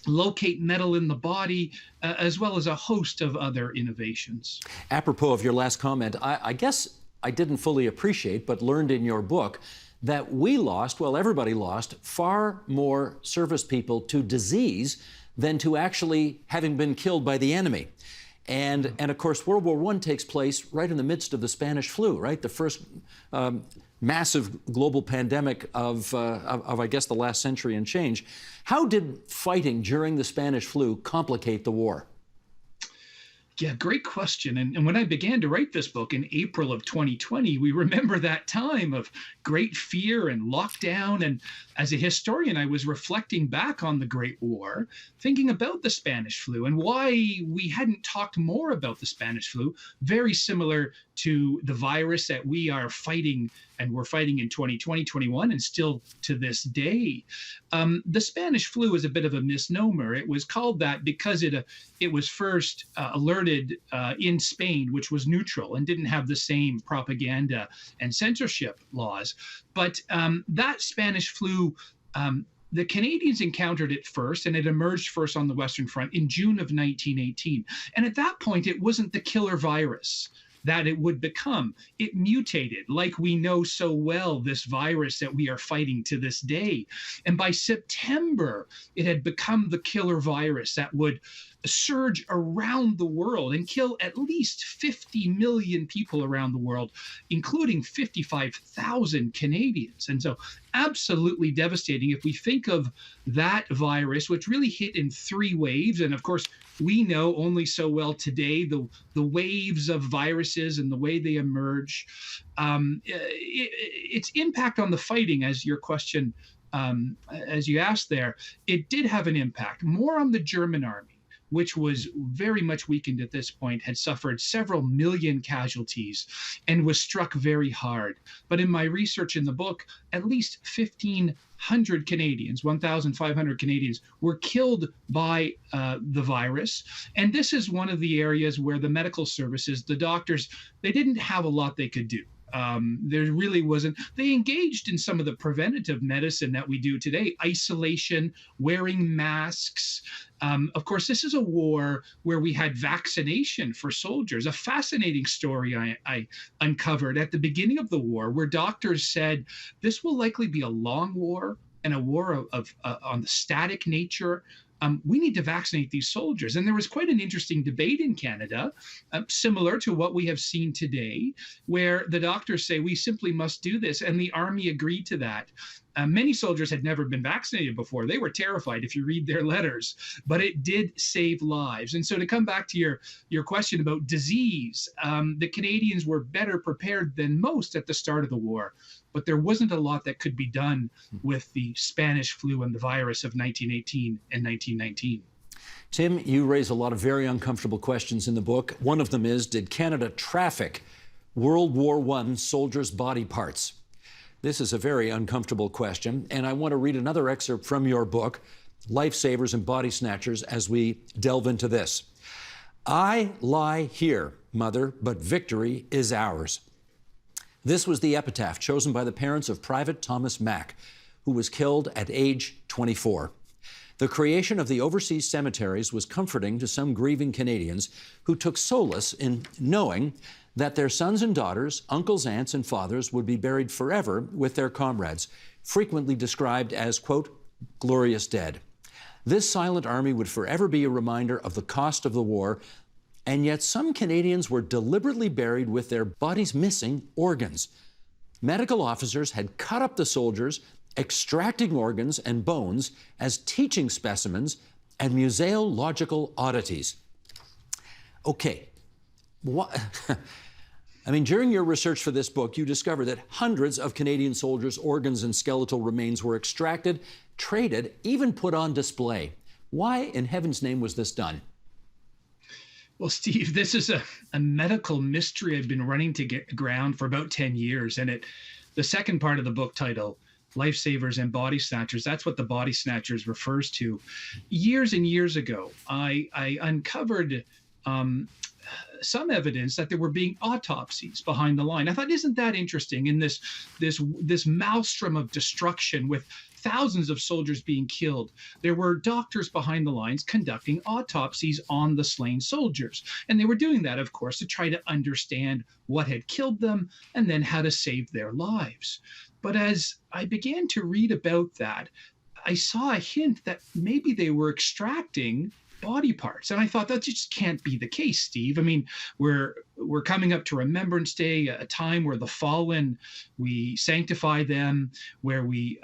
locate metal in the body, as well as a host of other innovations. Apropos of your last comment, I guess I didn't fully appreciate, but learned in your book, that we lost, well, everybody lost, far more service people to disease than to actually having been killed by the enemy. And of course, World War I takes place right in the midst of the Spanish flu, right? The first massive global pandemic of, I guess, the last century and change. How did fighting during the Spanish flu complicate the war? Yeah, great question. And when I began to write this book in April of 2020, we remember that time of great fear and lockdown. And as a historian, I was reflecting back on the Great War, thinking about the Spanish flu and why we hadn't talked more about the Spanish flu, very similar to the virus that we are fighting, and we're fighting in 2020, 21, and still to this day. The Spanish flu is a bit of a misnomer. It was called that because it was first alerted in Spain, which was neutral and didn't have the same propaganda and censorship laws. But that Spanish flu The Canadians encountered it first, and it emerged first on the Western Front in June of 1918. And at that point, it wasn't the killer virus that it would become. It mutated, like we know so well, this virus that we are fighting to this day. And by September, it had become the killer virus that would surge around the world and kill at least 50 million people around the world, including 55,000 Canadians. And so absolutely devastating. If we think of that virus, which really hit in 3 waves, and of course, we know only so well today the waves of viruses and the way they emerge. Its impact on the fighting, as your question, as you asked there, it did have an impact, more on the German army, which was very much weakened at this point, had suffered several million casualties, and was struck very hard. But in my research in the book, at least 1,500 Canadians, 1,500 Canadians, were killed by the virus. And this is one of the areas where the medical services, the doctors, they didn't have a lot they could do. There really wasn't. They engaged in some of the preventative medicine that we do today, isolation, wearing masks. Of course, this is a war where we had vaccination for soldiers. A fascinating story I uncovered at the beginning of the war, where doctors said this will likely be a long war and a war of on the static nature. We need to vaccinate these soldiers. And there was quite an interesting debate in Canada, similar to what we have seen today, where the doctors say we simply must do this. And the army agreed to that. Many soldiers had never been vaccinated before. They were terrified if you read their letters, but it did save lives. And so to come back to your question about disease, the Canadians were better prepared than most at the start of the war, but there wasn't a lot that could be done with the Spanish flu and the virus of 1918 and 1919. Tim, you raise a lot of very uncomfortable questions in the book. One of them is, did Canada traffic World War I soldiers' body parts? This is a very uncomfortable question, and I want to read another excerpt from your book, Lifesavers and Body Snatchers, as we delve into this. I lie here, mother, but victory is ours. This was the epitaph chosen by the parents of Private Thomas Mack, who was killed at age 24. The creation of the overseas cemeteries was comforting to some grieving Canadians who took solace in knowing that their sons and daughters, uncles, aunts, and fathers would be buried forever with their comrades, frequently described as, quote, glorious dead. This silent army would forever be a reminder of the cost of the war, and yet some Canadians were deliberately buried with their bodies missing organs. Medical officers had cut up the soldiers, extracting organs and bones as teaching specimens and museological oddities. Okay, what? I mean, during your research for this book, you discovered that hundreds of Canadian soldiers' organs and skeletal remains were extracted, traded, even put on display. Why in heaven's name was this done? Well, Steve, this is a medical mystery I've been running to get ground for about 10 years. And the second part of the book title, Lifesavers and Body Snatchers, that's what the Body Snatchers refers to. Years and years ago, I uncovered some evidence that there were being autopsies behind the line. I thought, isn't that interesting? In this maelstrom of destruction with thousands of soldiers being killed, there were doctors behind the lines conducting autopsies on the slain soldiers. And they were doing that, of course, to try to understand what had killed them and then how to save their lives. But as I began to read about that, I saw a hint that maybe they were extracting body parts. And I thought that just can't be the case, Steve. I mean, we're coming up to Remembrance Day, a time where the fallen, we sanctify them, where we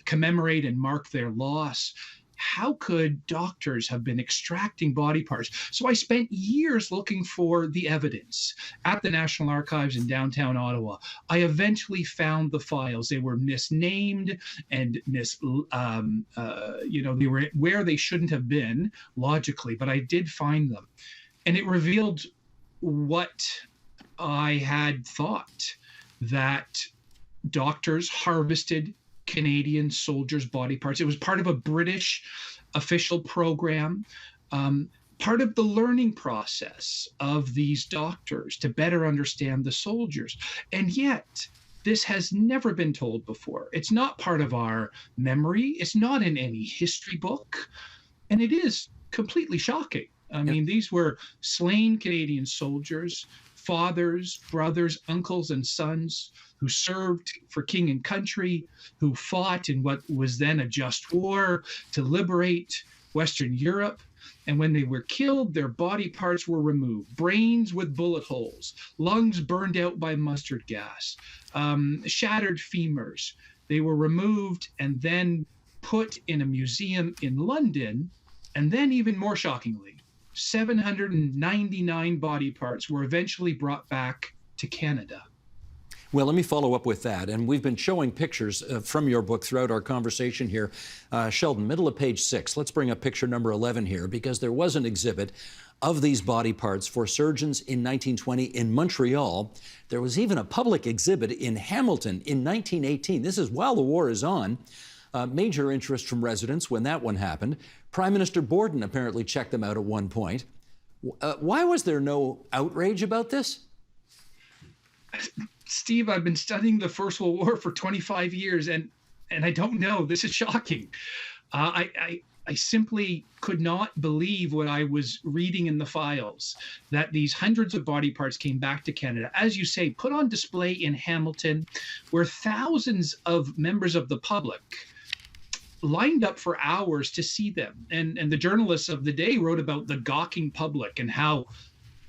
commemorate and mark their loss. How could doctors have been extracting body parts? So I spent years looking for the evidence at the National Archives in downtown Ottawa. I eventually found the files. They were misnamed and they were where they shouldn't have been logically, but I did find them. And it revealed what I had thought, that doctors harvested Canadian soldiers' body parts. It was part of a British official program, part of the learning process of these doctors to better understand the soldiers. And yet, This has never been told before. It's not part of our memory. It's not in any history book. And it is completely shocking. I mean, these were slain Canadian soldiers, fathers, brothers, uncles, and sons who served for king and country, who fought in what was then a just war to liberate Western Europe. And when they were killed, their body parts were removed, brains with bullet holes, lungs burned out by mustard gas, shattered femurs. They were removed and then put in a museum in London. And then, even more shockingly, 799 body parts were eventually brought back to Canada. Well, let me follow up with that. And we've been showing pictures from your book throughout our conversation here. Sheldon, middle of page 6. Let's bring up picture number 11 here, because there was an exhibit of these body parts for surgeons in 1920 in Montreal. There was even a public exhibit in Hamilton in 1918. This is while the war is on. Major interest from residents when that one happened. Prime Minister Borden apparently checked them out at one point. Why was there no outrage about this? Steve, I've been studying the First World War for 25 years, and I don't know. This is shocking. I simply could not believe what I was reading in the files, that these hundreds of body parts came back to Canada, as you say, put on display in Hamilton, where thousands of members of the public lined up for hours to see them. And the journalists of the day wrote about the gawking public and how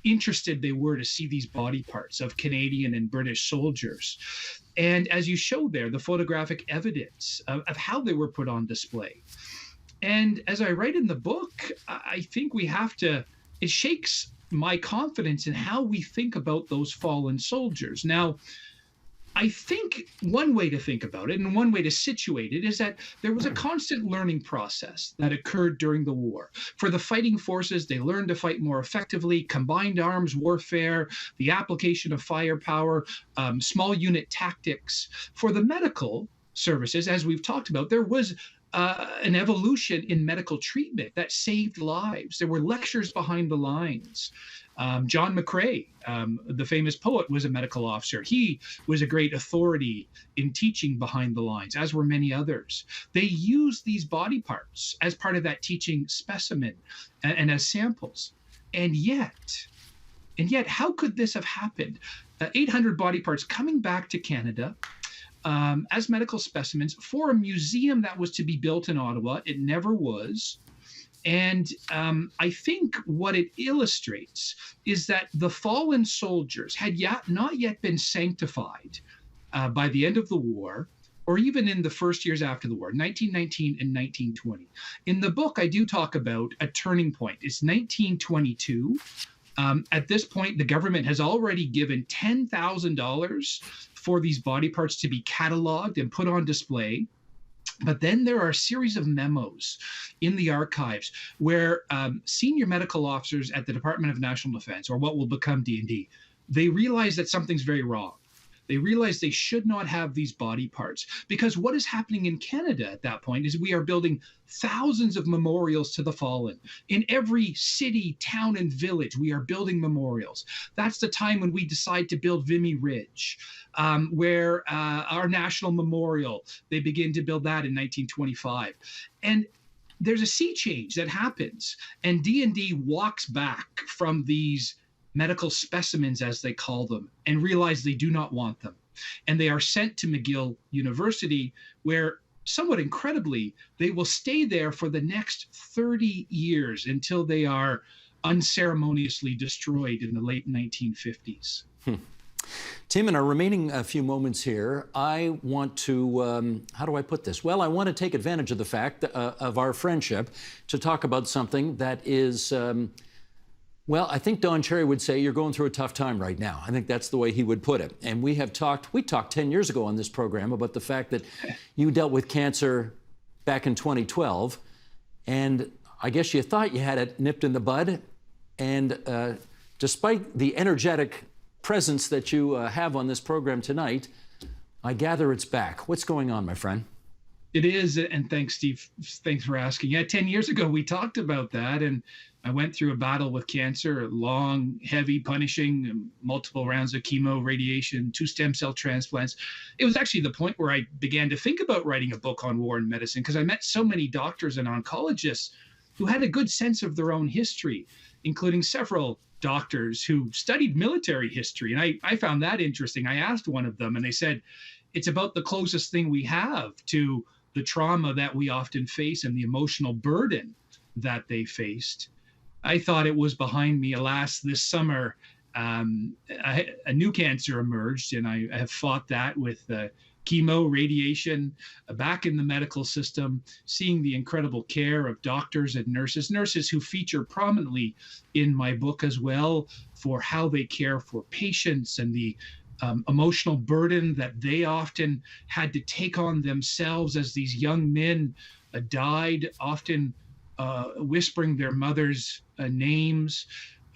interested they were to see these body parts of Canadian and British soldiers. And as you show there, the photographic evidence of how they were put on display. And as I write in the book, I think we have to, it shakes my confidence in how we think about those fallen soldiers. Now, I think one way to think about it and one way to situate it is that there was a constant learning process that occurred during the war. For the fighting forces, they learned to fight more effectively, combined arms warfare, the application of firepower, small unit tactics. For the medical services, as we've talked about, there was an evolution in medical treatment that saved lives. There were lectures behind the lines. John McCrae, the famous poet, was a medical officer. He was a great authority in teaching behind the lines, as were many others. They used these body parts as part of that teaching specimen and as samples. And yet, how could this have happened? 800 body parts coming back to Canada as medical specimens for a museum that was to be built in Ottawa. It never was. And I think what it illustrates is that the fallen soldiers had not yet been sanctified by the end of the war, or even in the first years after the war, 1919 and 1920. In the book, I do talk about a turning point. It's 1922. At this point, the government has already given $10,000 for these body parts to be cataloged and put on display. But then there are a series of memos in the archives where senior medical officers at the Department of National Defense, or what will become D&D, they realize that something's very wrong. They realize they should not have these body parts, because what is happening in Canada at that point is we are building thousands of memorials to the fallen. In every city, town, and village, we are building memorials. That's the time when we decide to build Vimy Ridge, where our national memorial, they begin to build that in 1925. And there's a sea change that happens, and D&D walks back from these medical specimens, as they call them, and realize they do not want them. And they are sent to McGill University, where, somewhat incredibly, they will stay there for the next 30 years until they are unceremoniously destroyed in the late 1950s. Tim, in our remaining few moments here, I want to, how do I put this? Well, I want to take advantage of the fact of our friendship to talk about something that is, well, I think Don Cherry would say you're going through a tough time right now. I think that's the way he would put it. And we talked 10 years ago on this program about the fact that you dealt with cancer back in 2012. And I guess you thought you had it nipped in the bud. And despite the energetic presence that you have on this program tonight, I gather it's back. What's going on, my friend? It is, and thanks, Steve. Thanks for asking. Yeah, 10 years ago, we talked about that, and I went through a battle with cancer, long, heavy, punishing, multiple rounds of chemo, radiation, 2 stem cell transplants. It was actually the point where I began to think about writing a book on war and medicine, because I met so many doctors and oncologists who had a good sense of their own history, including several doctors who studied military history. And I found that interesting. I asked one of them, and they said, it's about the closest thing we have to the trauma that we often face and the emotional burden that they faced. I thought it was behind me. Alas, this summer, a new cancer emerged, and I have fought that with chemo, radiation, back in the medical system, seeing the incredible care of doctors and nurses who feature prominently in my book as well, for how they care for patients and the emotional burden that they often had to take on themselves as these young men died, often whispering their mothers' names.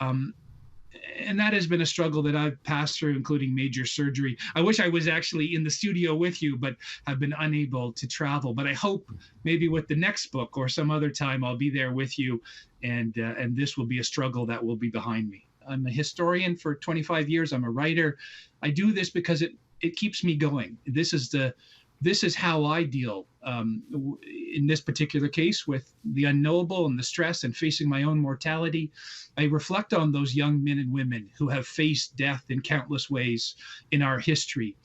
And that has been a struggle that I've passed through, including major surgery. I wish I was actually in the studio with you, but have been unable to travel. But I hope maybe with the next book or some other time, I'll be there with you, and this will be a struggle that will be behind me. I'm a historian for 25 years. I'm a writer. I do this because it keeps me going. This is how I deal in this particular case with the unknowable and the stress and facing my own mortality. I reflect on those young men and women who have faced death in countless ways in our history.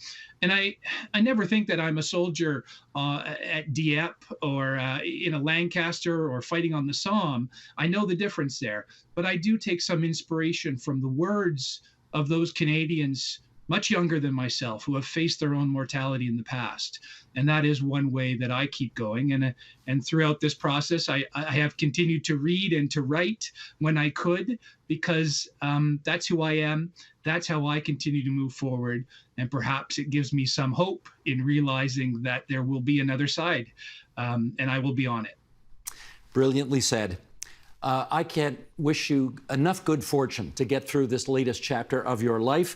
And I never think that I'm a soldier at Dieppe or in a Lancaster or fighting on the Somme. I know the difference there, but I do take some inspiration from the words of those Canadians much younger than myself who have faced their own mortality in the past. And that is one way that I keep going. And throughout this process, I have continued to read and to write when I could, because that's who I am. That's how I continue to move forward. And perhaps it gives me some hope in realizing that there will be another side, and I will be on it. Brilliantly said. I can't wish you enough good fortune to get through this latest chapter of your life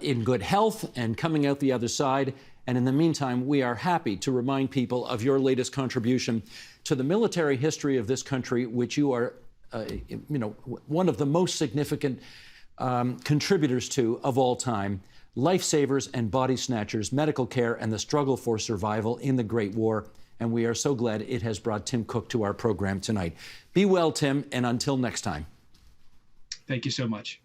in good health and coming out the other side. And in the meantime, we are happy to remind people of your latest contribution to the military history of this country, which you are, one of the most significant contributors to of all time. Lifesavers and Body Snatchers, Medical Care and the Struggle for Survival in the Great War. And we are so glad it has brought Tim Cook to our program tonight. Be well, Tim, and until next time. Thank you so much.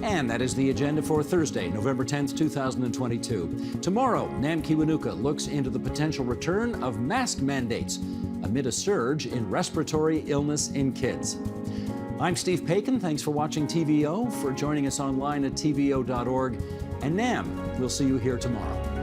And that is the agenda for Thursday, November 10th, 2022. Tomorrow, Nam Kiwanuka looks into the potential return of mask mandates amid a surge in respiratory illness in kids. I'm Steve Paikin. Thanks for watching TVO, for joining us online at tvo.org. And Nam, we'll see you here tomorrow.